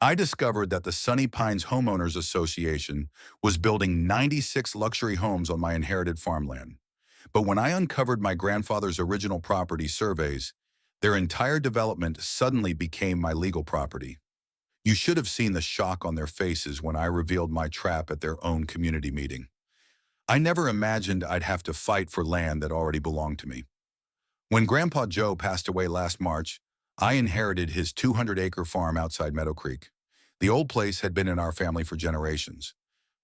I discovered that the Sunny Pines Homeowners Association was building 96 luxury homes on my inherited farmland. But when I uncovered my grandfather's original property surveys, their entire development suddenly became my legal property. You should have seen the shock on their faces when I revealed my trap at their own community meeting. I never imagined I'd have to fight for land that already belonged to me. When Grandpa Joe passed away last March, I inherited his 200-acre farm outside Meadow Creek. The old place had been in our family for generations,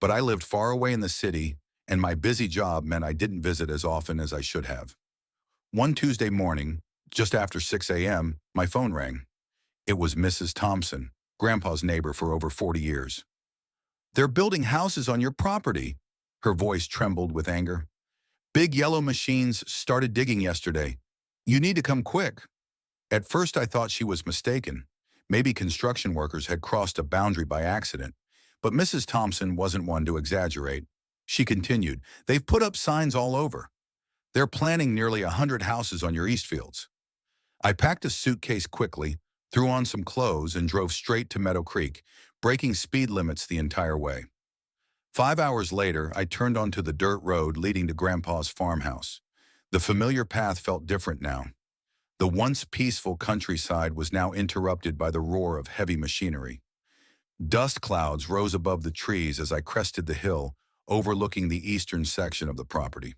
but I lived far away in the city, and my busy job meant I didn't visit as often as I should have. One Tuesday morning, just after 6 a.m., my phone rang. It was Mrs. Thompson, Grandpa's neighbor for over 40 years. "They're building houses on your property." Her voice trembled with anger. "Big yellow machines started digging yesterday. You need to come quick." At first I thought she was mistaken. Maybe construction workers had crossed a boundary by accident. But Mrs. Thompson wasn't one to exaggerate. She continued, "They've put up signs all over. They're planning nearly 100 houses on your east fields." I packed a suitcase quickly, threw on some clothes, and drove straight to Meadow Creek, breaking speed limits the entire way. 5 hours later, I turned onto the dirt road leading to Grandpa's farmhouse. The familiar path felt different now. The once peaceful countryside was now interrupted by the roar of heavy machinery. Dust clouds rose above the trees as I crested the hill, overlooking the eastern section of the property.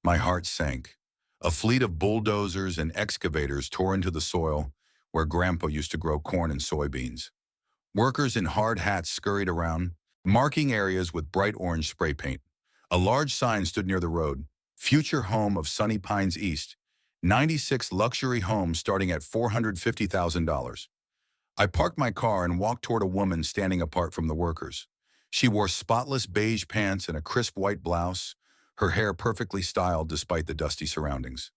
My heart sank. A fleet of bulldozers and excavators tore into the soil where Grandpa used to grow corn and soybeans. Workers in hard hats scurried around, marking areas with bright orange spray paint. A large sign stood near the road, "Future Home of Sunny Pines East, 96 luxury homes starting at $450,000. I parked my car and walked toward a woman standing apart from the workers. She wore spotless beige pants and a crisp white blouse, her hair perfectly styled despite the dusty surroundings.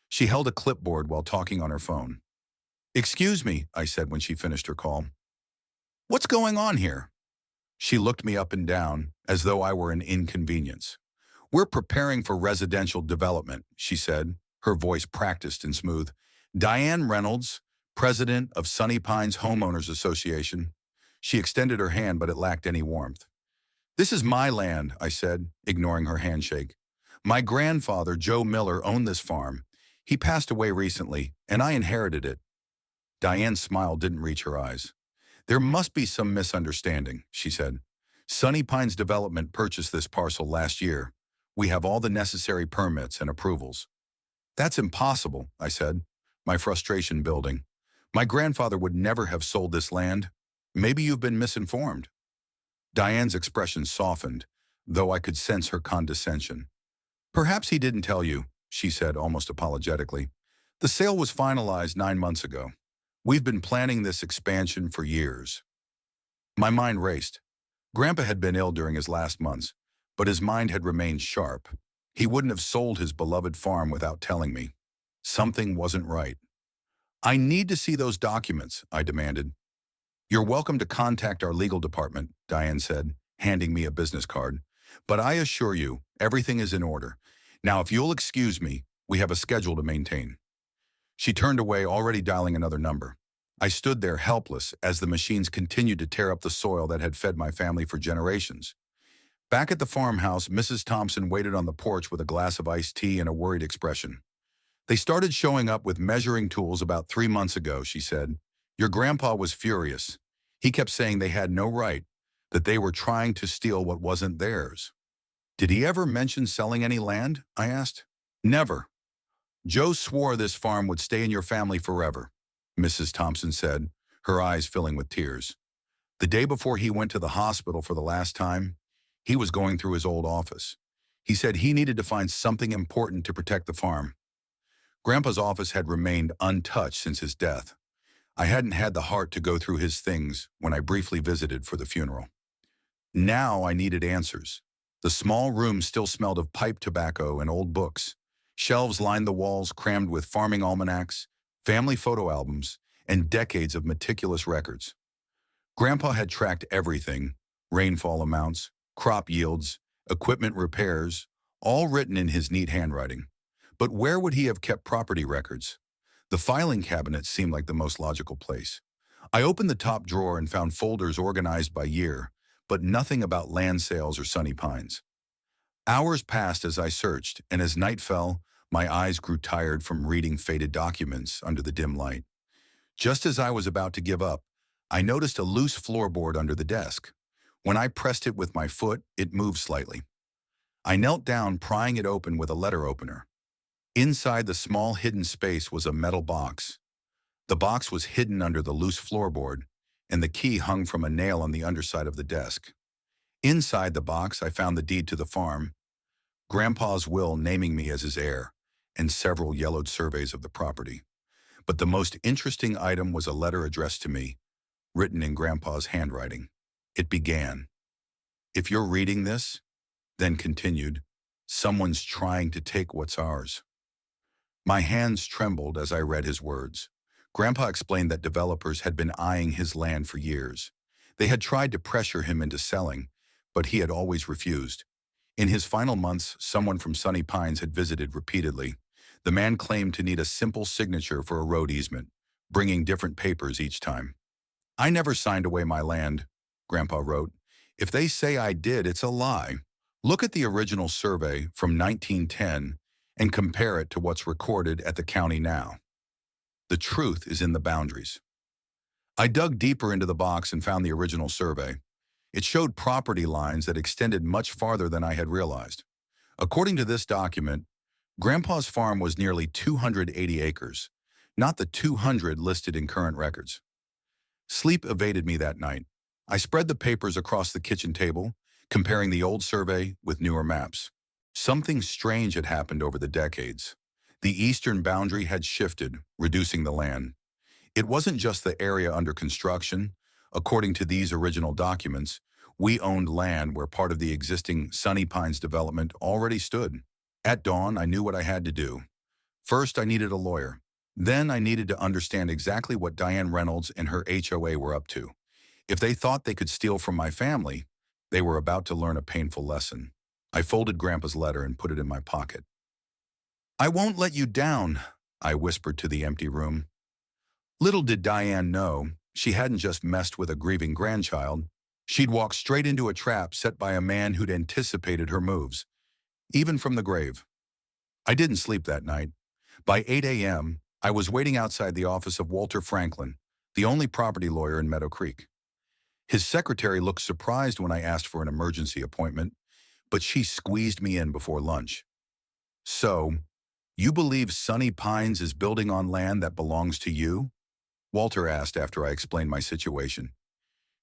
She held a clipboard while talking on her phone. "Excuse me," I said when she finished her call. "What's going on here?" She looked me up and down, as though I were an inconvenience. "We're preparing for residential development," she said, her voice practiced and smooth. "Diane Reynolds, president of Sunny Pines Homeowners Association." She extended her hand, but it lacked any warmth. "This is my land," I said, ignoring her handshake. "My grandfather, Joe Miller, owned this farm. He passed away recently, and I inherited it." Diane's smile didn't reach her eyes. "There must be some misunderstanding," she said. "Sunny Pines Development purchased this parcel last year. We have all the necessary permits and approvals." "That's impossible," I said, my frustration building. "My grandfather would never have sold this land. Maybe you've been misinformed." Diane's expression softened, though I could sense her condescension. "Perhaps he didn't tell you," she said almost apologetically. "The sale was finalized 9 months ago. We've been planning this expansion for years." My mind raced. Grandpa had been ill during his last months, but his mind had remained sharp. He wouldn't have sold his beloved farm without telling me. Something wasn't right. "I need to see those documents," I demanded. "You're welcome to contact our legal department," Diane said, handing me a business card. "But I assure you, everything is in order. Now, if you'll excuse me, we have a schedule to maintain." She turned away, already dialing another number. I stood there helpless as the machines continued to tear up the soil that had fed my family for generations. Back at the farmhouse, Mrs. Thompson waited on the porch with a glass of iced tea and a worried expression. "They started showing up with measuring tools about 3 months ago," she said. "Your grandpa was furious. He kept saying they had no right, that they were trying to steal what wasn't theirs." "Did he ever mention selling any land?" I asked. "Never. Joe swore this farm would stay in your family forever," Mrs. Thompson said, her eyes filling with tears. "The day before he went to the hospital for the last time, he was going through his old office. He said he needed to find something important to protect the farm. Grandpa's office had remained untouched since his death. I hadn't had the heart to go through his things when I briefly visited for the funeral. Now I needed answers. The small room still smelled of pipe tobacco and old books. Shelves lined the walls crammed with farming almanacs, family photo albums, and decades of meticulous records. Grandpa had tracked everything: rainfall amounts, crop yields, equipment repairs, all written in his neat handwriting. But where would he have kept property records? The filing cabinet seemed like the most logical place. I opened the top drawer and found folders organized by year, but nothing about land sales or Sunny Pines. Hours passed as I searched, and as night fell, my eyes grew tired from reading faded documents under the dim light. Just as I was about to give up, I noticed a loose floorboard under the desk. When I pressed it with my foot, it moved slightly. I knelt down, prying it open with a letter opener. Inside the small hidden space was a metal box. The box was hidden under the loose floorboard, and the key hung from a nail on the underside of the desk. Inside the box, I found the deed to the farm, Grandpa's will naming me as his heir, and several yellowed surveys of the property. But the most interesting item was a letter addressed to me, written in Grandpa's handwriting. It began, "If you're reading this," then continued, "someone's trying to take what's ours." My hands trembled as I read his words. Grandpa explained that developers had been eyeing his land for years. They had tried to pressure him into selling, but he had always refused. In his final months, someone from Sunny Pines had visited repeatedly. The man claimed to need a simple signature for a road easement, bringing different papers each time. "I never signed away my land," Grandpa wrote. "If they say I did, it's a lie. Look at the original survey from 1910 and compare it to what's recorded at the county now. The truth is in the boundaries." I dug deeper into the box and found the original survey. It showed property lines that extended much farther than I had realized. According to this document, Grandpa's farm was nearly 280 acres, not the 200 listed in current records. Sleep evaded me that night. I spread the papers across the kitchen table, comparing the old survey with newer maps. Something strange had happened over the decades. The eastern boundary had shifted, reducing the land. It wasn't just the area under construction. According to these original documents, we owned land where part of the existing Sunny Pines development already stood. At dawn, I knew what I had to do. First, I needed a lawyer. Then I needed to understand exactly what Diane Reynolds and her HOA were up to. If they thought they could steal from my family, they were about to learn a painful lesson. I folded Grandpa's letter and put it in my pocket. "I won't let you down," I whispered to the empty room. Little did Diane know, she hadn't just messed with a grieving grandchild. She'd walked straight into a trap set by a man who'd anticipated her moves, even from the grave. I didn't sleep that night. By 8 a.m., I was waiting outside the office of Walter Franklin, the only property lawyer in Meadow Creek. His secretary looked surprised when I asked for an emergency appointment, but she squeezed me in before lunch. "So, you believe Sunny Pines is building on land that belongs to you?" Walter asked after I explained my situation.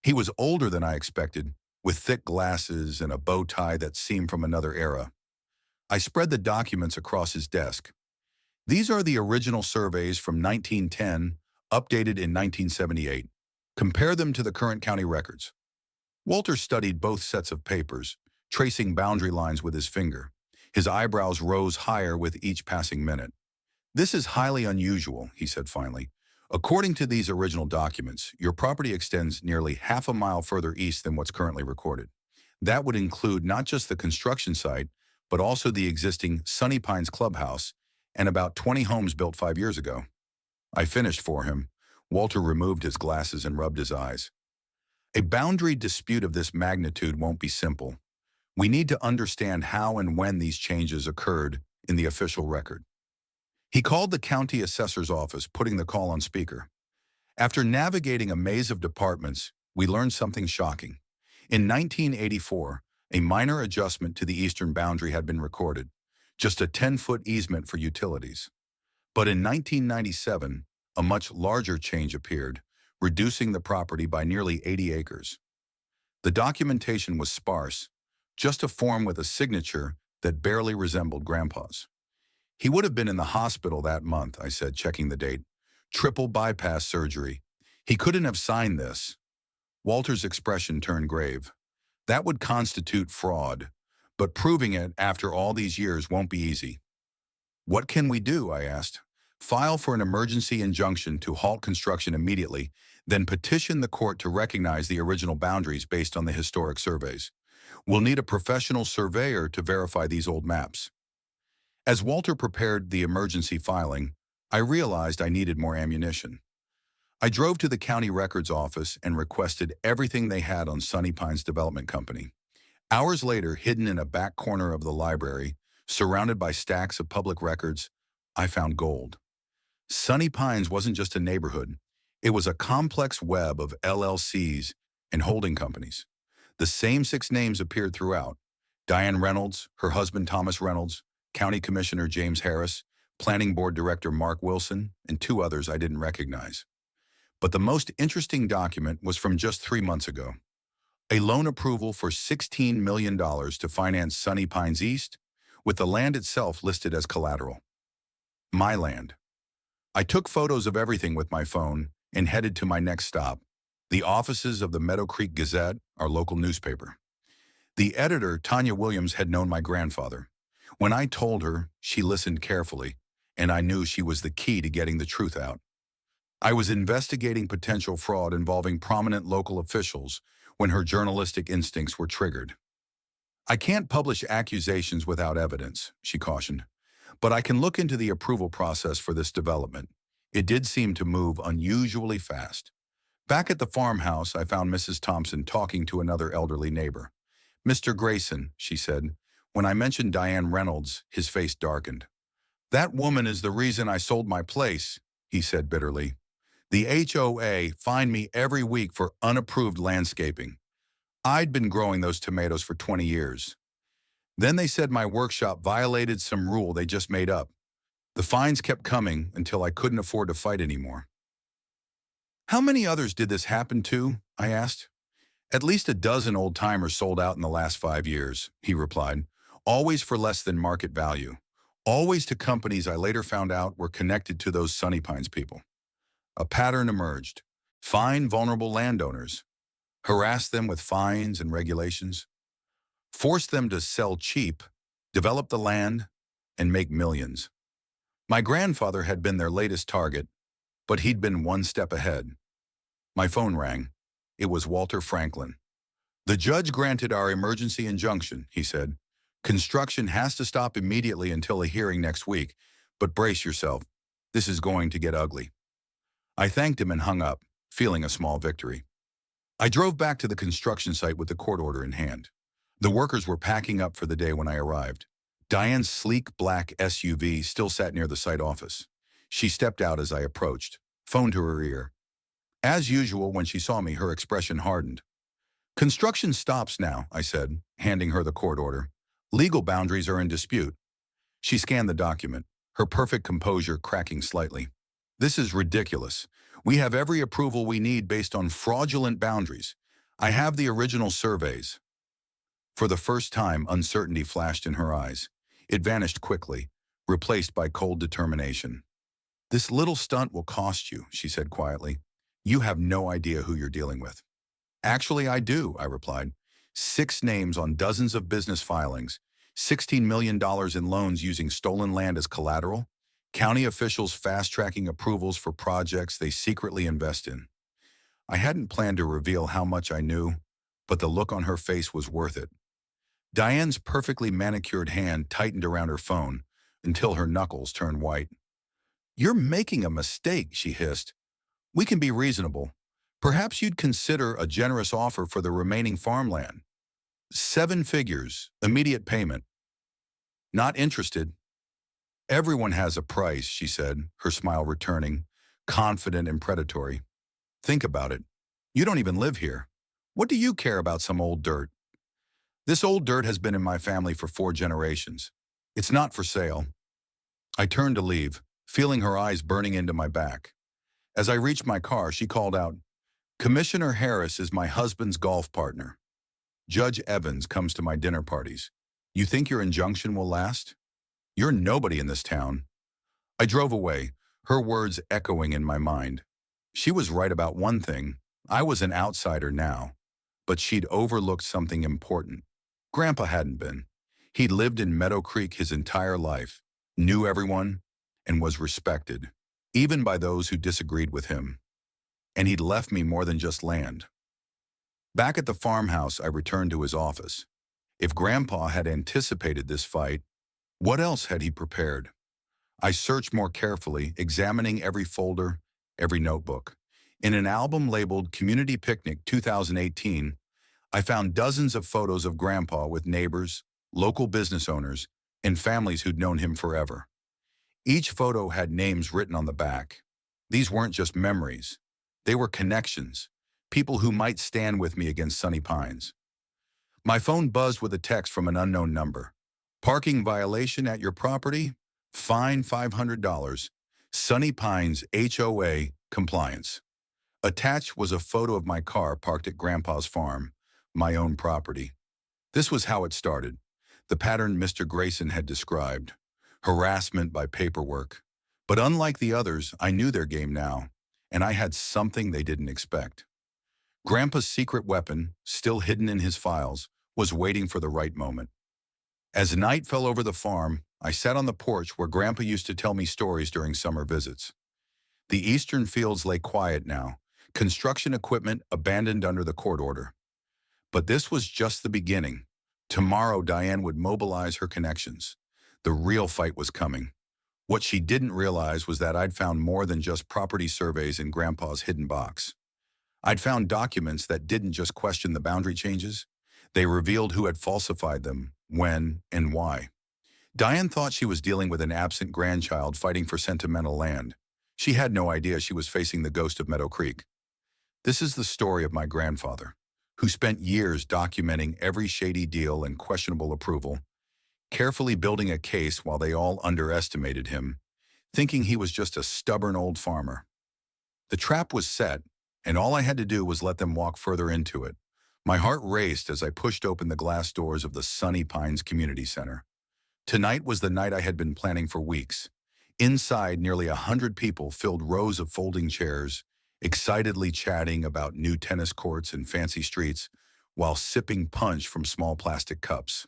He was older than I expected, with thick glasses and a bow tie that seemed from another era. I spread the documents across his desk. "These are the original surveys from 1910, updated in 1978. Compare them to the current county records." Walter studied both sets of papers, tracing boundary lines with his finger. His eyebrows rose higher with each passing minute. "This is highly unusual," he said finally. "According to these original documents, your property extends nearly half a mile further east than what's currently recorded. That would include not just the construction site, but also the existing Sunny Pines clubhouse and about 20 homes built 5 years ago." I finished for him. Walter removed his glasses and rubbed his eyes. "A boundary dispute of this magnitude won't be simple. We need to understand how and when these changes occurred in the official record." He called the county assessor's office, putting the call on speaker. After navigating a maze of departments, we learned something shocking. In 1984, a minor adjustment to the eastern boundary had been recorded, just a 10-foot easement for utilities. But in 1997, a much larger change appeared, reducing the property by nearly 80 acres. The documentation was sparse, just a form with a signature that barely resembled Grandpa's. "He would have been in the hospital that month," I said, checking the date. "Triple bypass surgery. He couldn't have signed this." Walter's expression turned grave. "That would constitute fraud, but proving it after all these years won't be easy." "What can we do?" I asked. "File for an emergency injunction to halt construction immediately, then petition the court to recognize the original boundaries based on the historic surveys. We'll need a professional surveyor to verify these old maps." As Walter prepared the emergency filing, I realized I needed more ammunition. I drove to the county records office and requested everything they had on Sunny Pines Development Company. Hours later, hidden in a back corner of the library, surrounded by stacks of public records, I found gold. Sunny Pines wasn't just a neighborhood. It was a complex web of LLCs and holding companies. The same six names appeared throughout: Diane Reynolds, her husband Thomas Reynolds, County Commissioner James Harris, Planning Board Director Mark Wilson, and two others I didn't recognize. But the most interesting document was from just 3 months ago. A loan approval for $16 million to finance Sunny Pines East, with the land itself listed as collateral. My land. I took photos of everything with my phone and headed to my next stop, the offices of the Meadow Creek Gazette, our local newspaper. The editor, Tanya Williams, had known my grandfather. When I told her, she listened carefully, and I knew she was the key to getting the truth out. I was investigating potential fraud involving prominent local officials when her journalistic instincts were triggered. "I can't publish accusations without evidence," she cautioned, "but I can look into the approval process for this development." It did seem to move unusually fast. Back at the farmhouse, I found Mrs. Thompson talking to another elderly neighbor. "Mr. Grayson," she said. When I mentioned Diane Reynolds, his face darkened. "That woman is the reason I sold my place," he said bitterly. "The HOA fined me every week for unapproved landscaping. I'd been growing those tomatoes for 20 years. Then they said my workshop violated some rule they just made up. The fines kept coming until I couldn't afford to fight anymore." "How many others did this happen to?" I asked. "At least a dozen old-timers sold out in the last 5 years," he replied. "Always for less than market value. Always to companies I later found out were connected to those Sunny Pines people." A pattern emerged. Fine vulnerable landowners, harass them with fines and regulations, force them to sell cheap, develop the land, and make millions. My grandfather had been their latest target, but he'd been one step ahead. My phone rang. It was Walter Franklin. "The judge granted our emergency injunction," he said. "Construction has to stop immediately until a hearing next week, but brace yourself. This is going to get ugly." I thanked him and hung up, feeling a small victory. I drove back to the construction site with the court order in hand. The workers were packing up for the day when I arrived. Diane's sleek black SUV still sat near the site office. She stepped out as I approached, phone to her ear. As usual, when she saw me, her expression hardened. "Construction stops now," I said, handing her the court order. "Legal boundaries are in dispute." She scanned the document, her perfect composure cracking slightly. "This is ridiculous. We have every approval we need based on fraudulent boundaries. I have the original surveys." For the first time, uncertainty flashed in her eyes. It vanished quickly, replaced by cold determination. "This little stunt will cost you," she said quietly. "You have no idea who you're dealing with." "Actually, I do," I replied. 6 names on dozens of business filings, $16 million in loans using stolen land as collateral, county officials fast-tracking approvals for projects they secretly invest in. I hadn't planned to reveal how much I knew, but the look on her face was worth it. Diane's perfectly manicured hand tightened around her phone until her knuckles turned white. "You're making a mistake," she hissed. "We can be reasonable. Perhaps you'd consider a generous offer for the remaining farmland. 7 figures, immediate payment." "Not interested." "Everyone has a price," she said, her smile returning, confident and predatory. "Think about it. You don't even live here. What do you care about some old dirt?" "This old dirt has been in my family for 4 generations. It's not for sale." I turned to leave, feeling her eyes burning into my back. As I reached my car, she called out, "Commissioner Harris is my husband's golf partner. Judge Evans comes to my dinner parties. You think your injunction will last? You're nobody in this town." I drove away, her words echoing in my mind. She was right about one thing. I was an outsider now, but she'd overlooked something important. Grandpa hadn't been. He'd lived in Meadow Creek his entire life, knew everyone, and was respected, even by those who disagreed with him. And he'd left me more than just land. Back at the farmhouse, I returned to his office. If Grandpa had anticipated this fight, what else had he prepared? I searched more carefully, examining every folder, every notebook. In an album labeled Community Picnic 2018, I found dozens of photos of Grandpa with neighbors, local business owners, and families who'd known him forever. Each photo had names written on the back. These weren't just memories. They were connections, people who might stand with me against Sunny Pines. My phone buzzed with a text from an unknown number. Parking violation at your property? Fine $500. Sunny Pines HOA compliance. Attached was a photo of my car parked at Grandpa's farm, my own property. This was how it started, the pattern Mr. Grayson had described. Harassment by paperwork. But unlike the others, I knew their game now, and I had something they didn't expect. Grandpa's secret weapon, still hidden in his files, was waiting for the right moment. As night fell over the farm, I sat on the porch where Grandpa used to tell me stories during summer visits. The eastern fields lay quiet now, construction equipment abandoned under the court order. But this was just the beginning. Tomorrow, Diane would mobilize her connections. The real fight was coming. What she didn't realize was that I'd found more than just property surveys in Grandpa's hidden box. I'd found documents that didn't just question the boundary changes. They revealed who had falsified them, when, and why. Diane thought she was dealing with an absent grandchild fighting for sentimental land. She had no idea she was facing the ghost of Meadow Creek. This is the story of my grandfather, who spent years documenting every shady deal and questionable approval, carefully building a case while they all underestimated him, thinking he was just a stubborn old farmer. The trap was set, and all I had to do was let them walk further into it. My heart raced as I pushed open the glass doors of the Sunny Pines Community Center. Tonight was the night I had been planning for weeks. Inside, nearly 100 people filled rows of folding chairs, excitedly chatting about new tennis courts and fancy streets, while sipping punch from small plastic cups.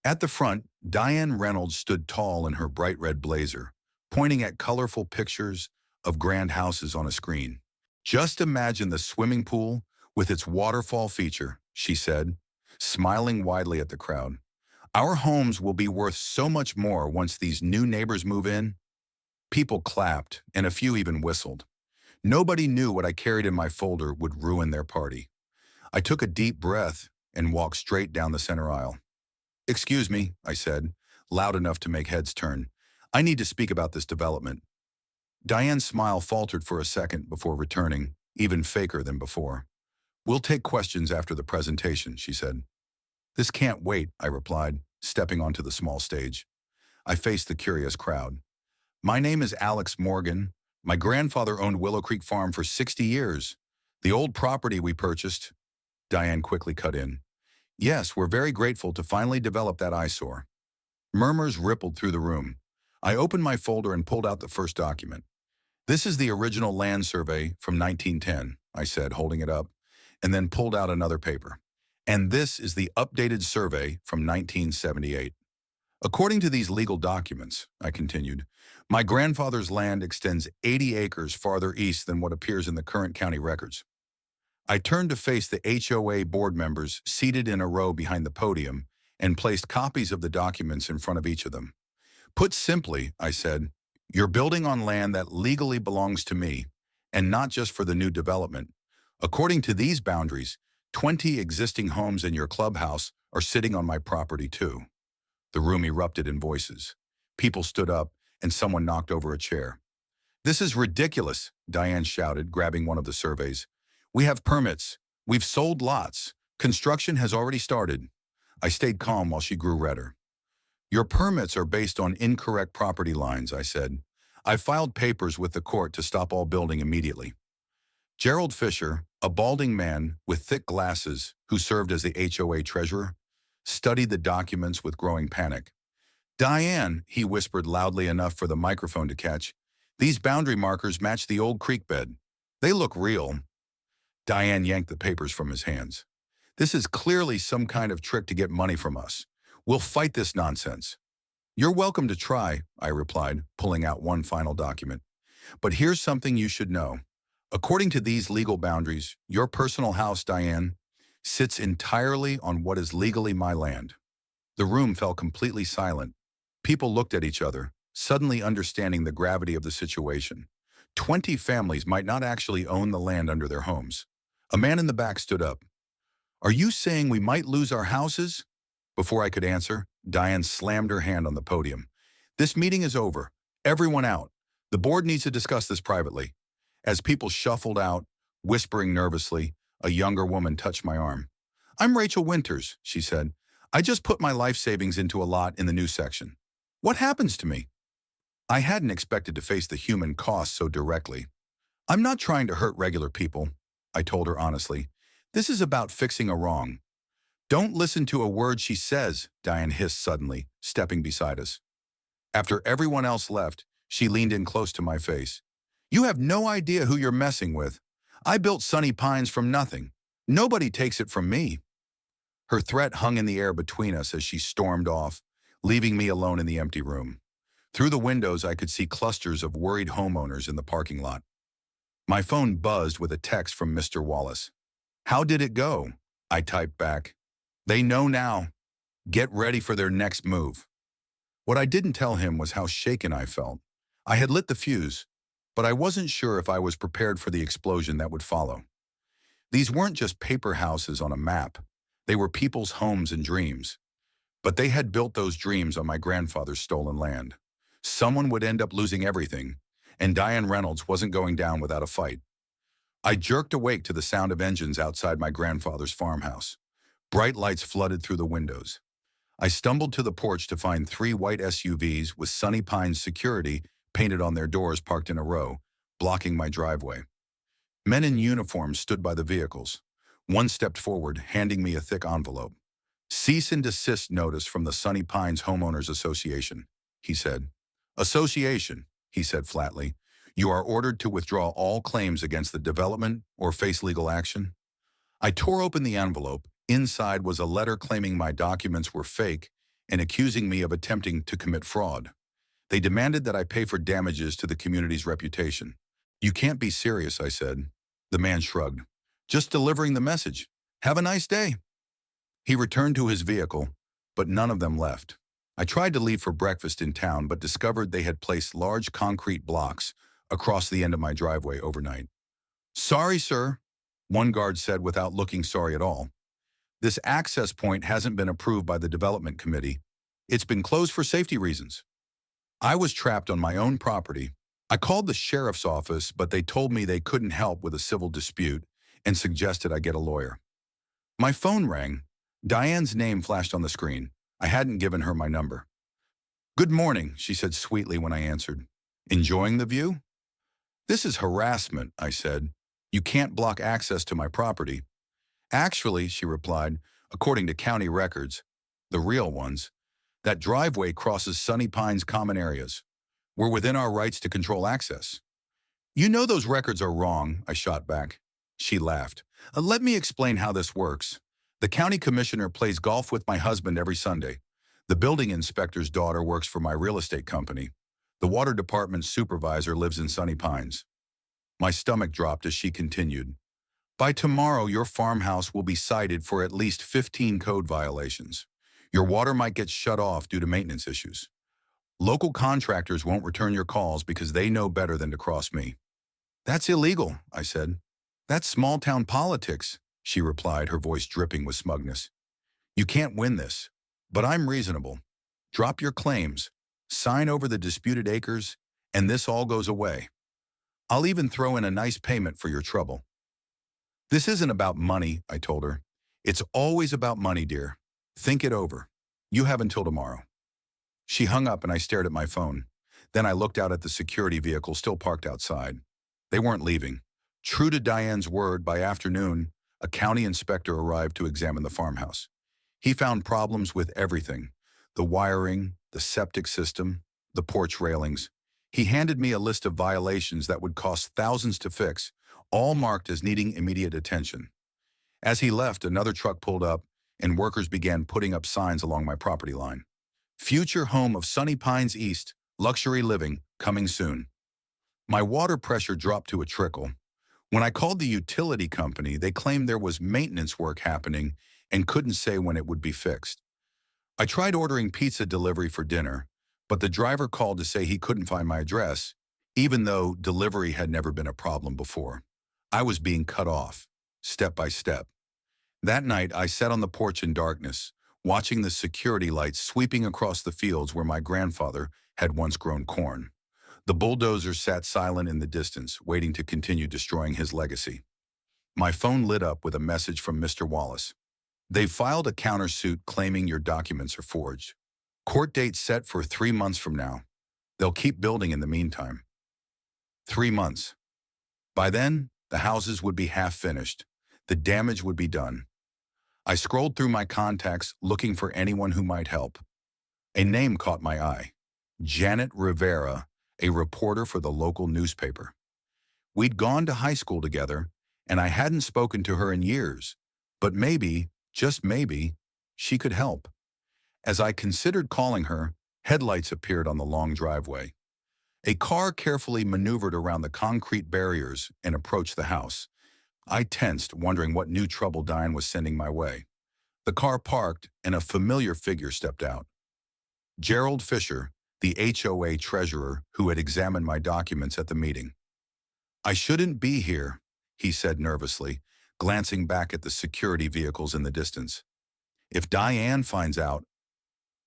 At the front, Diane Reynolds stood tall in her bright red blazer, pointing at colorful pictures of grand houses on a screen. "Just imagine the swimming pool with its waterfall feature," she said, smiling widely at the crowd. "Our homes will be worth so much more once these new neighbors move in." People clapped, and a few even whistled. Nobody knew what I carried in my folder would ruin their party. I took a deep breath and walked straight down the center aisle. "Excuse me," I said, loud enough to make heads turn. "I need to speak about this development." Diane's smile faltered for a second before returning, even faker than before. "We'll take questions after the presentation," she said. "This can't wait," I replied, stepping onto the small stage. I faced the curious crowd. "My name is Alex Morgan. My grandfather owned Willow Creek Farm for 60 years. The old property we purchased." Diane quickly cut in. "Yes, we're very grateful to finally develop that eyesore." Murmurs rippled through the room. I opened my folder and pulled out the first document. "This is the original land survey from 1910, I said, holding it up, and then pulled out another paper. "And this is the updated survey from 1978. According to these legal documents," I continued, "my grandfather's land extends 80 acres farther east than what appears in the current county records." I turned to face the HOA board members seated in a row behind the podium and placed copies of the documents in front of each of them. "Put simply," I said, "you're building on land that legally belongs to me, and not just for the new development. According to these boundaries, 20 existing homes in your clubhouse are sitting on my property too." The room erupted in voices. People stood up, and someone knocked over a chair. "This is ridiculous," Diane shouted, grabbing one of the surveys. "We have permits. We've sold lots. Construction has already started." I stayed calm while she grew redder. "Your permits are based on incorrect property lines," I said. "I filed papers with the court to stop all building immediately." Gerald Fisher, a balding man with thick glasses who served as the HOA treasurer, studied the documents with growing panic. "Diane," he whispered loudly enough for the microphone to catch, "these boundary markers match the old creek bed. They look real." Diane yanked the papers from his hands. "This is clearly some kind of trick to get money from us. We'll fight this nonsense." "You're welcome to try," I replied, pulling out one final document. "But here's something you should know. According to these legal boundaries, your personal house, Diane, sits entirely on what is legally my land." The room fell completely silent. People looked at each other, suddenly understanding the gravity of the situation. 20 families might not actually own the land under their homes. A man in the back stood up. Are you saying we might lose our houses? Before I could answer, Diane slammed her hand on the podium. This meeting is over. Everyone out. The board needs to discuss this privately. As people shuffled out, whispering nervously, a younger woman touched my arm. I'm Rachel Winters, she said. I just put my life savings into a lot in the new section. What happens to me? I hadn't expected to face the human cost so directly. I'm not trying to hurt regular people, I told her honestly. This is about fixing a wrong. Don't listen to a word she says, Diane hissed suddenly, stepping beside us. After everyone else left, she leaned in close to my face. You have no idea who you're messing with. I built Sunny Pines from nothing. Nobody takes it from me. Her threat hung in the air between us as she stormed off, leaving me alone in the empty room. Through the windows, I could see clusters of worried homeowners in the parking lot. My phone buzzed with a text from Mr. Wallace. How did it go? I typed back. They know now. Get ready for their next move. What I didn't tell him was how shaken I felt. I had lit the fuse, but I wasn't sure if I was prepared for the explosion that would follow. These weren't just paper houses on a map. They were people's homes and dreams. But they had built those dreams on my grandfather's stolen land. Someone would end up losing everything, and Diane Reynolds wasn't going down without a fight. I jerked awake to the sound of engines outside my grandfather's farmhouse. Bright lights flooded through the windows. I stumbled to the porch to find 3 white SUVs with Sunny Pines security painted on their doors parked in a row, blocking my driveway. Men in uniforms stood by the vehicles. One stepped forward, handing me a thick envelope. Cease and desist notice from the Sunny Pines Homeowners Association, he said. Association, he said flatly. You are ordered to withdraw all claims against the development or face legal action. I tore open the envelope. Inside was a letter claiming my documents were fake and accusing me of attempting to commit fraud. They demanded that I pay for damages to the community's reputation. You can't be serious, I said. The man shrugged. Just delivering the message. Have a nice day. He returned to his vehicle, but none of them left. I tried to leave for breakfast in town, but discovered they had placed large concrete blocks across the end of my driveway overnight. Sorry, sir, one guard said without looking sorry at all. This access point hasn't been approved by the development committee. It's been closed for safety reasons. I was trapped on my own property. I called the sheriff's office, but they told me they couldn't help with a civil dispute and suggested I get a lawyer. My phone rang. Diane's name flashed on the screen. I hadn't given her my number. Good morning, she said sweetly when I answered. Enjoying the view? This is harassment, I said. You can't block access to my property. Actually, she replied, according to county records, the real ones, that driveway crosses Sunny Pines common areas. We're within our rights to control access. You know those records are wrong, I shot back. She laughed. Let me explain how this works. The county commissioner plays golf with my husband every Sunday. The building inspector's daughter works for my real estate company. The water department's supervisor lives in Sunny Pines. My stomach dropped as she continued. By tomorrow, your farmhouse will be cited for at least 15 code violations. Your water might get shut off due to maintenance issues. Local contractors won't return your calls because they know better than to cross me. That's illegal, I said. That's small-town politics, she replied, her voice dripping with smugness. You can't win this, but I'm reasonable. Drop your claims, sign over the disputed acres, and this all goes away. I'll even throw in a nice payment for your trouble. This isn't about money, I told her. It's always about money, dear. Think it over. You have until tomorrow. She hung up and I stared at my phone. Then I looked out at the security vehicle still parked outside. They weren't leaving. True to Diane's word, by afternoon, a county inspector arrived to examine the farmhouse. He found problems with everything: the wiring, the septic system, the porch railings. He handed me a list of violations that would cost thousands to fix, all marked as needing immediate attention. As he left, another truck pulled up, and workers began putting up signs along my property line. Future home of Sunny Pines East, luxury living, coming soon. My water pressure dropped to a trickle. When I called the utility company, they claimed there was maintenance work happening and couldn't say when it would be fixed. I tried ordering pizza delivery for dinner, but the driver called to say he couldn't find my address, even though delivery had never been a problem before. I was being cut off, step by step. That night, I sat on the porch in darkness, watching the security lights sweeping across the fields where my grandfather had once grown corn. The bulldozer sat silent in the distance, waiting to continue destroying his legacy. My phone lit up with a message from Mr. Wallace. They've filed a countersuit claiming your documents are forged. Court date set for 3 months from now. They'll keep building in the meantime. 3 months. By then, the houses would be half finished. The damage would be done. I scrolled through my contacts looking for anyone who might help. A name caught my eye. Janet Rivera, a reporter for the local newspaper. We'd gone to high school together, and I hadn't spoken to her in years. But maybe, just maybe, she could help. As I considered calling her, headlights appeared on the long driveway. A car carefully maneuvered around the concrete barriers and approached the house. I tensed, wondering what new trouble Diane was sending my way. The car parked, and a familiar figure stepped out. Gerald Fisher, the HOA treasurer who had examined my documents at the meeting. I shouldn't be here, he said nervously, glancing back at the security vehicles in the distance. If Diane finds out,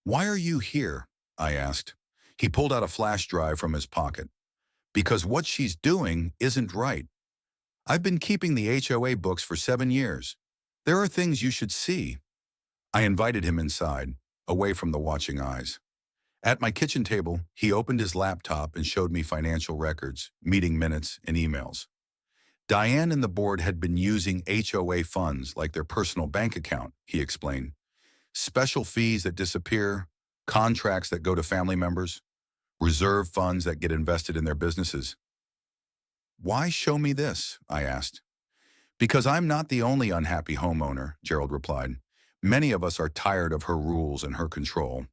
why are you here? I asked. He pulled out a flash drive from his pocket. Because what she's doing isn't right. I've been keeping the HOA books for 7 years. There are things you should see. I invited him inside, away from the watching eyes. At my kitchen table, he opened his laptop and showed me financial records, meeting minutes, and emails. Diane and the board had been using HOA funds like their personal bank account, he explained. Special fees that disappear, contracts that go to family members, reserve funds that get invested in their businesses. Why show me this? I asked. Because I'm not the only unhappy homeowner, Gerald replied. Many of us are tired of her rules and her control.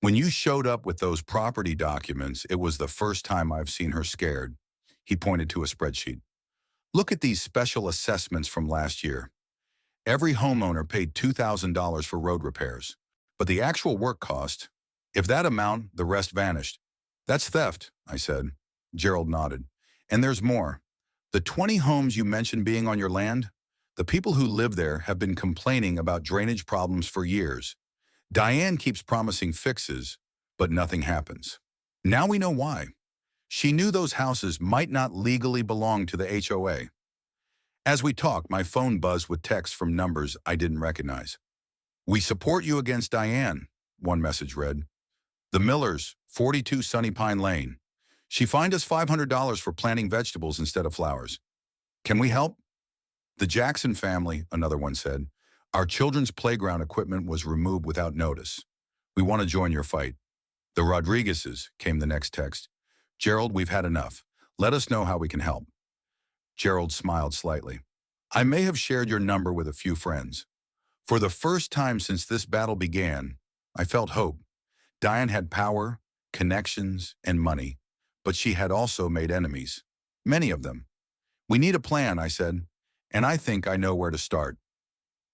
When you showed up with those property documents, it was the first time I've seen her scared. He pointed to a spreadsheet. Look at these special assessments from last year. Every homeowner paid $2,000 for road repairs. But the actual work cost, if that amount, the rest vanished. That's theft, I said. Gerald nodded. And there's more. The 20 homes you mentioned being on your land, the people who live there have been complaining about drainage problems for years. Diane keeps promising fixes, but nothing happens. Now we know why. She knew those houses might not legally belong to the HOA. As we talked, my phone buzzed with texts from numbers I didn't recognize. We support you against Diane, one message read. The Millers, 42 Sunny Pine Lane. She fined us $500 for planting vegetables instead of flowers. Can we help? The Jackson family, another one said. Our children's playground equipment was removed without notice. We want to join your fight. The Rodriguezes, came the next text. Gerald, we've had enough. Let us know how we can help. Gerald smiled slightly. I may have shared your number with a few friends. For the first time since this battle began, I felt hope. Diane had power, connections, and money, but she had also made enemies. Many of them. We need a plan, I said, and I think I know where to start.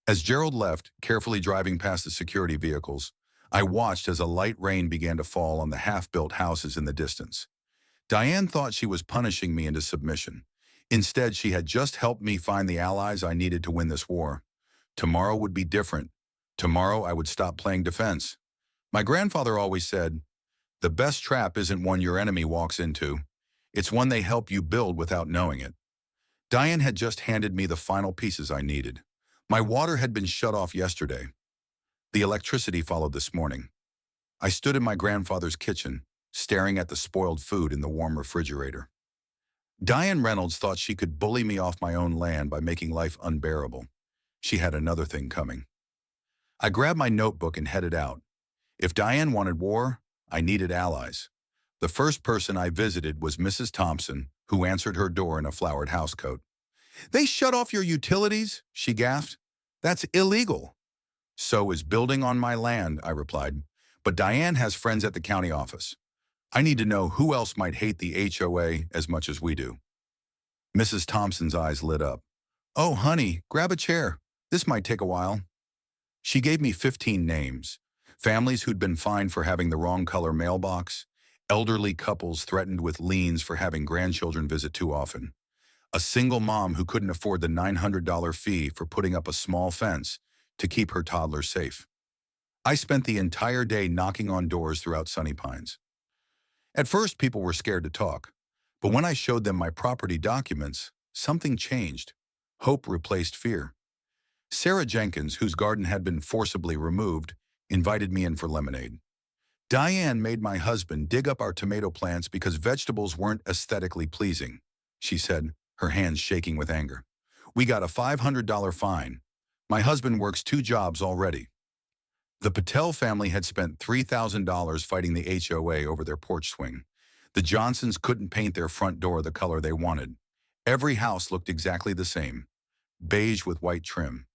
As Gerald left, carefully driving past the security vehicles, I watched as a light rain began to fall on the half-built houses in the distance. Diane thought she was punishing me into submission. Instead, she had just helped me find the allies I needed to win this war. Tomorrow would be different. Tomorrow I would stop playing defense. My grandfather always said, the best trap isn't one your enemy walks into. It's one they help you build without knowing it. Diane had just handed me the final pieces I needed. My water had been shut off yesterday. The electricity followed this morning. I stood in my grandfather's kitchen, staring at the spoiled food in the warm refrigerator. Diane Reynolds thought she could bully me off my own land by making life unbearable. She had another thing coming. I grabbed my notebook and headed out. If Diane wanted war, I needed allies. The first person I visited was Mrs. Thompson, who answered her door in a flowered housecoat. They shut off your utilities, she gasped. That's illegal. So is building on my land, I replied. But Diane has friends at the county office. I need to know who else might hate the HOA as much as we do. Mrs. Thompson's eyes lit up. Oh, honey, grab a chair. This might take a while. She gave me 15 names. Families who'd been fined for having the wrong color mailbox, Elderly couples threatened with liens for having grandchildren visit too often. A single mom who couldn't afford the $900 fee for putting up a small fence to keep her toddler safe. I spent the entire day knocking on doors throughout Sunny Pines. At first, people were scared to talk, but when I showed them my property documents, something changed. Hope replaced fear. Sarah Jenkins, whose garden had been forcibly removed, invited me in for lemonade. Diane made my husband dig up our tomato plants because vegetables weren't aesthetically pleasing, she said, her hands shaking with anger. We got a $500 fine. My husband works 2 jobs already. The Patel family had spent $3,000 fighting the HOA over their porch swing. The Johnsons couldn't paint their front door the color they wanted. Every house looked exactly the same, beige with white trim.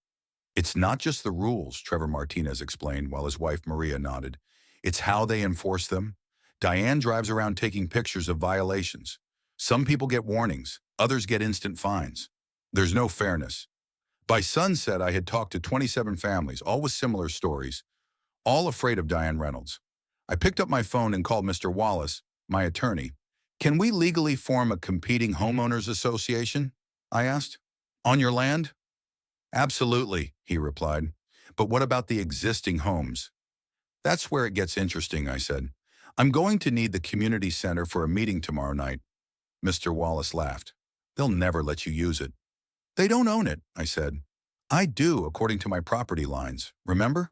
It's not just the rules, Trevor Martinez explained while his wife Maria nodded. It's how they enforce them. Diane drives around taking pictures of violations. Some people get warnings, others get instant fines. There's no fairness. By sunset, I had talked to 27 families, all with similar stories, all afraid of Diane Reynolds. I picked up my phone and called Mr. Wallace, my attorney. Can we legally form a competing homeowners association? I asked. On your land? Absolutely, he replied. But what about the existing homes? That's where it gets interesting, I said. I'm going to need the community center for a meeting tomorrow night. Mr. Wallace laughed. They'll never let you use it. They don't own it, I said. I do, according to my property lines, remember?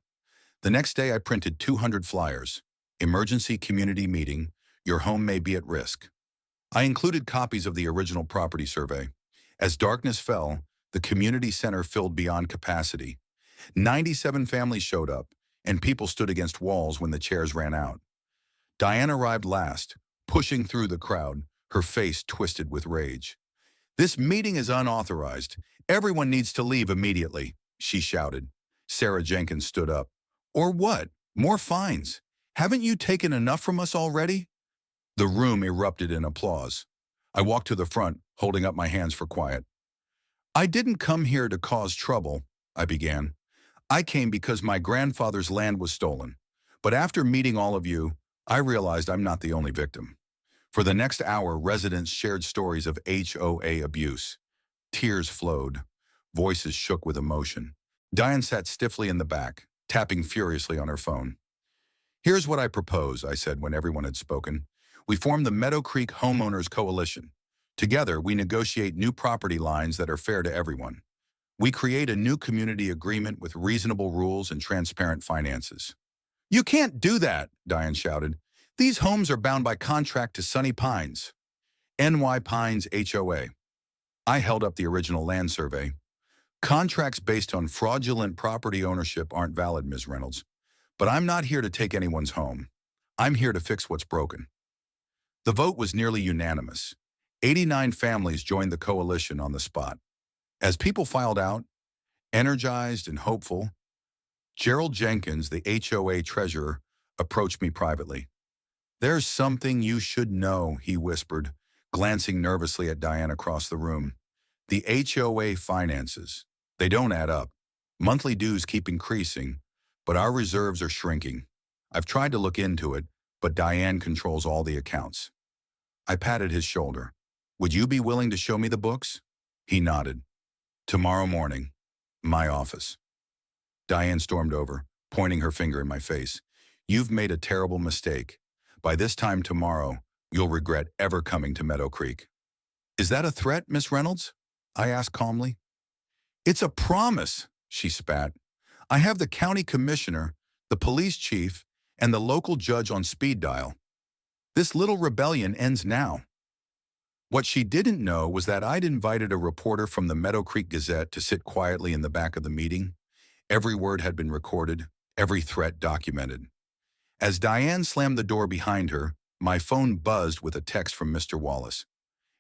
The next day I printed 200 flyers. Emergency community meeting. Your home may be at risk. I included copies of the original property survey. As darkness fell, the community center filled beyond capacity. 97 families showed up, and people stood against walls when the chairs ran out. Diane arrived last, pushing through the crowd, her face twisted with rage. This meeting is unauthorized. Everyone needs to leave immediately, she shouted. Sarah Jenkins stood up. Or what? More fines. Haven't you taken enough from us already? The room erupted in applause. I walked to the front, holding up my hands for quiet. I didn't come here to cause trouble, I began. I came because my grandfather's land was stolen. But after meeting all of you, I realized I'm not the only victim. For the next hour, residents shared stories of HOA abuse. Tears flowed. Voices shook with emotion. Diane sat stiffly in the back, tapping furiously on her phone. Here's what I propose, I said when everyone had spoken. We form the Meadow Creek Homeowners Coalition. Together, we negotiate new property lines that are fair to everyone. We create a new community agreement with reasonable rules and transparent finances. You can't do that, Diane shouted. These homes are bound by contract to Sunny Pines. NY Pines HOA. I held up the original land survey. Contracts based on fraudulent property ownership aren't valid, Ms. Reynolds. But I'm not here to take anyone's home. I'm here to fix what's broken. The vote was nearly unanimous. 89 families joined the coalition on the spot. As people filed out, energized and hopeful, Gerald Jenkins, the HOA treasurer, approached me privately. There's something you should know, he whispered, glancing nervously at Diane across the room. The HOA finances. They don't add up. Monthly dues keep increasing, but our reserves are shrinking. I've tried to look into it, but Diane controls all the accounts. I patted his shoulder. Would you be willing to show me the books? He nodded. Tomorrow morning, my office. Diane stormed over, pointing her finger in my face. You've made a terrible mistake. By this time tomorrow, you'll regret ever coming to Meadow Creek. Is that a threat, Miss Reynolds? I asked calmly. It's a promise, she spat. I have the county commissioner, the police chief, and the local judge on speed dial. This little rebellion ends now. What she didn't know was that I'd invited a reporter from the Meadow Creek Gazette to sit quietly in the back of the meeting. Every word had been recorded, every threat documented. As Diane slammed the door behind her, my phone buzzed with a text from Mr. Wallace.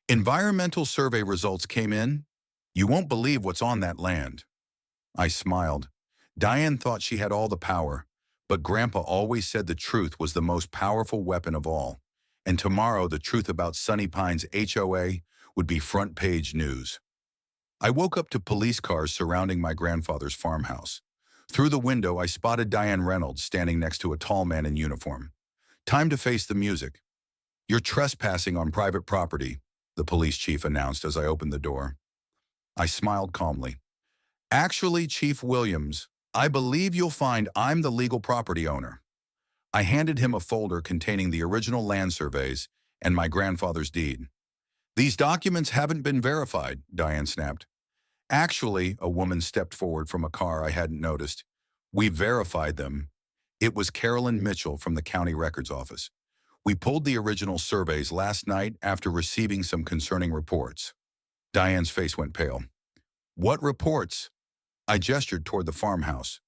Environmental survey results came in. You won't believe what's on that land. I smiled. Diane thought she had all the power, but Grandpa always said the truth was the most powerful weapon of all. And tomorrow, the truth about Sunny Pines HOA would be front-page news. I woke up to police cars surrounding my grandfather's farmhouse. Through the window, I spotted Diane Reynolds standing next to a tall man in uniform. Time to face the music. "You're trespassing on private property," the police chief announced as I opened the door. I smiled calmly. "Actually, Chief Williams, I believe you'll find I'm the legal property owner." I handed him a folder containing the original land surveys and my grandfather's deed. "These documents haven't been verified," Diane snapped. "Actually," a woman stepped forward from a car I hadn't noticed. "We verified them." It was Carolyn Mitchell from the county records office. "We pulled the original surveys last night after receiving some concerning reports." Diane's face went pale. "What reports?" I gestured toward the farmhouse.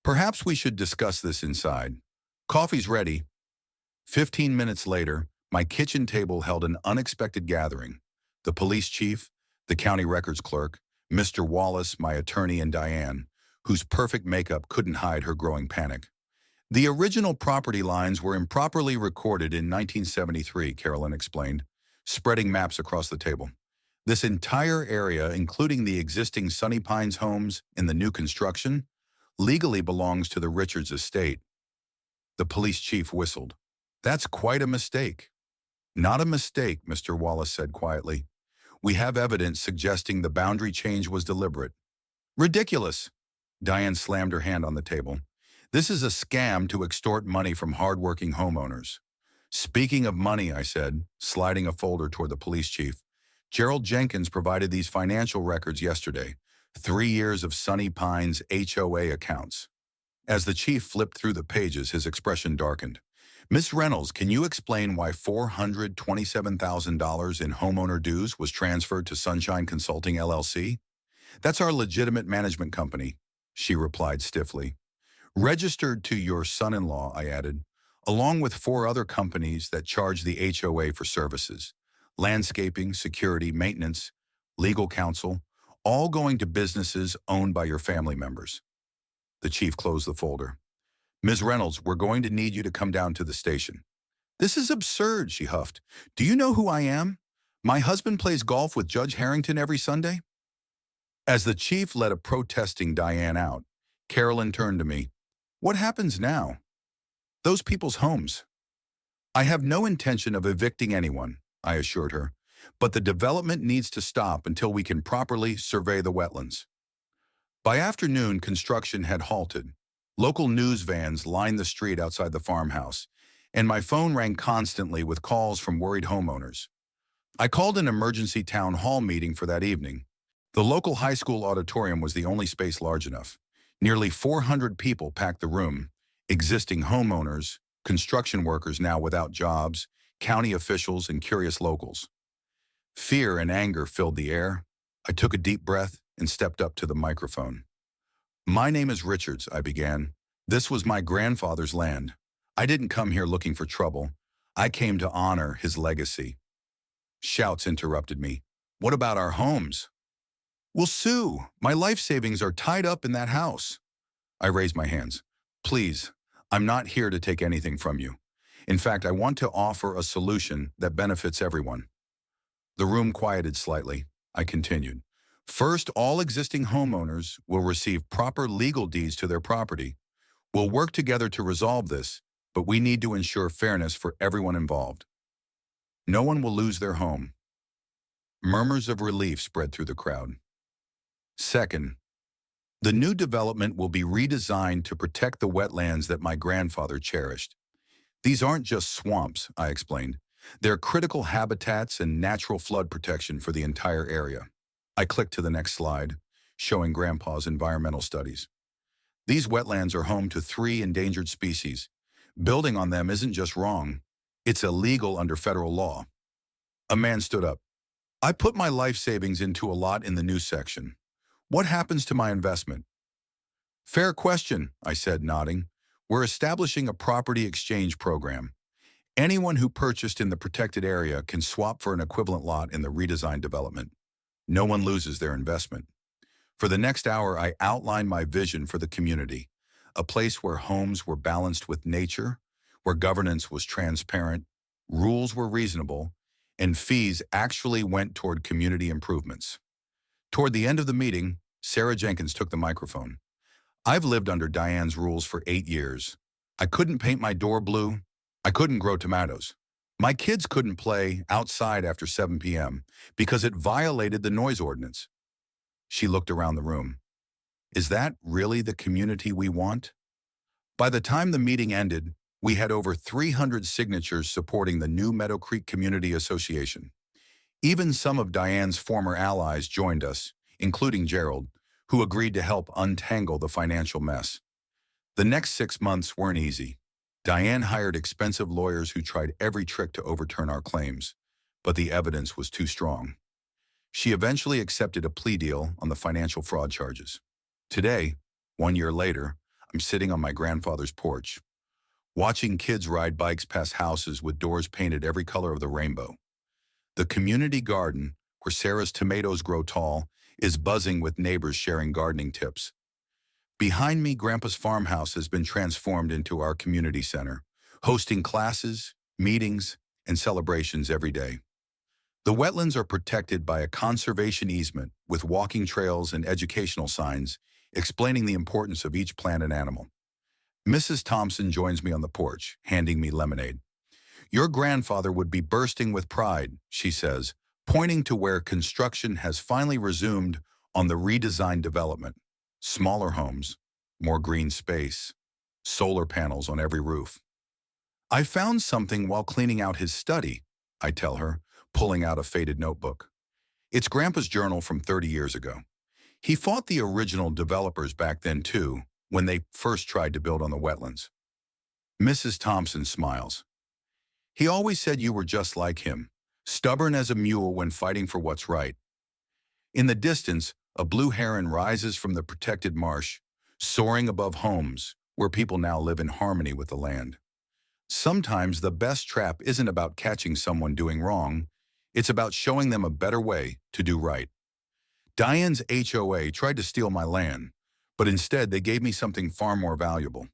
"Perhaps we should discuss this inside. Coffee's ready." 15 minutes later, my kitchen table held an unexpected gathering. The police chief, the county records clerk, Mr. Wallace, my attorney, and Diane, whose perfect makeup couldn't hide her growing panic. "The original property lines were improperly recorded in 1973, Carolyn explained, spreading maps across the table. "This entire area, including the existing Sunny Pines homes and the new construction, legally belongs to the Richards estate." The police chief whistled. "That's quite a mistake." "Not a mistake," Mr. Wallace said quietly. "We have evidence suggesting the boundary change was deliberate." "Ridiculous!" Diane slammed her hand on the table. "This is a scam to extort money from hard-working homeowners." "Speaking of money," I said, sliding a folder toward the police chief, "Gerald Jenkins provided these financial records yesterday. 3 years of Sunny Pines HOA accounts." As the chief flipped through the pages, his expression darkened. "Miss Reynolds, can you explain why $427,000 in homeowner dues was transferred to Sunshine Consulting LLC? "That's our legitimate management company," she replied stiffly. "Registered to your son-in-law," I added, "along with 4 other companies that charge the HOA for services. Landscaping, security, maintenance, legal counsel, all going to businesses owned by your family members." The chief closed the folder. "Ms. Reynolds, we're going to need you to come down to the station." "This is absurd," she huffed. "Do you know who I am? My husband plays golf with Judge Harrington every Sunday." As the chief let a protesting Diane out, Carolyn turned to me. "What happens now?" "Those people's homes." "I have no intention of evicting anyone," I assured her, "but the development needs to stop until we can properly survey the wetlands." By afternoon, construction had halted. Local news vans lined the street outside the farmhouse, and my phone rang constantly with calls from worried homeowners. I called an emergency town hall meeting for that evening. The local high school auditorium was the only space large enough. Nearly 400 people packed the room, existing homeowners, construction workers now without jobs, county officials, and curious locals. Fear and anger filled the air. I took a deep breath and stepped up to the microphone. "My name is Richards," I began. "This was my grandfather's land. I didn't come here looking for trouble. I came to honor his legacy." Shouts interrupted me. "What about our homes?" "We'll sue. My life savings are tied up in that house." I raised my hands. "Please, I'm not here to take anything from you. In fact, I want to offer a solution that benefits everyone." The room quieted slightly. I continued. "First, all existing homeowners will receive proper legal deeds to their property. We'll work together to resolve this, but we need to ensure fairness for everyone involved. No one will lose their home." Murmurs of relief spread through the crowd. "Second, the new development will be redesigned to protect the wetlands that my grandfather cherished. These aren't just swamps," I explained. "They're critical habitats and natural flood protection for the entire area." I clicked to the next slide, showing Grandpa's environmental studies. "These wetlands are home to 3 endangered species. Building on them isn't just wrong, it's illegal under federal law." A man stood up. "I put my life savings into a lot in the new section. What happens to my investment?" "Fair question," I said, nodding. "We're establishing a property exchange program. Anyone who purchased in the protected area can swap for an equivalent lot in the redesigned development. No one loses their investment." For the next hour, I outlined my vision for the community, a place where homes were balanced with nature, where governance was transparent, rules were reasonable, and fees actually went toward community improvements. Toward the end of the meeting, Sarah Jenkins took the microphone. "I've lived under Diane's rules for 8 years. I couldn't paint my door blue. I couldn't grow tomatoes. My kids couldn't play outside after 7 p.m. because it violated the noise ordinance. She looked around the room. Is that really the community we want? By the time the meeting ended, we had over 300 signatures supporting the new Meadow Creek Community Association. Even some of Diane's former allies joined us, including Gerald, who agreed to help untangle the financial mess. The next 6 months weren't easy. Diane hired expensive lawyers who tried every trick to overturn our claims, but the evidence was too strong. She eventually accepted a plea deal on the financial fraud charges. Today, 1 year later, I'm sitting on my grandfather's porch, watching kids ride bikes past houses with doors painted every color of the rainbow. The community garden, where Sarah's tomatoes grow tall, is buzzing with neighbors sharing gardening tips. Behind me, Grandpa's farmhouse has been transformed into our community center, hosting classes, meetings, and celebrations every day. The wetlands are protected by a conservation easement with walking trails and educational signs explaining the importance of each plant and animal. Mrs. Thompson joins me on the porch, handing me lemonade. Your grandfather would be bursting with pride, she says, pointing to where construction has finally resumed on the redesigned development. Smaller homes, more green space, solar panels on every roof. I found something while cleaning out his study, I tell her, pulling out a faded notebook. It's Grandpa's journal from 30 years ago. He fought the original developers back then too, when they first tried to build on the wetlands. Mrs. Thompson smiles. He always said you were just like him, stubborn as a mule when fighting for what's right. In the distance, a blue heron rises from the protected marsh, soaring above homes where people now live in harmony with the land. Sometimes the best trap isn't about catching someone doing wrong, it's about showing them a better way to do right. Diane's HOA tried to steal my land, but instead they gave me something far more valuable.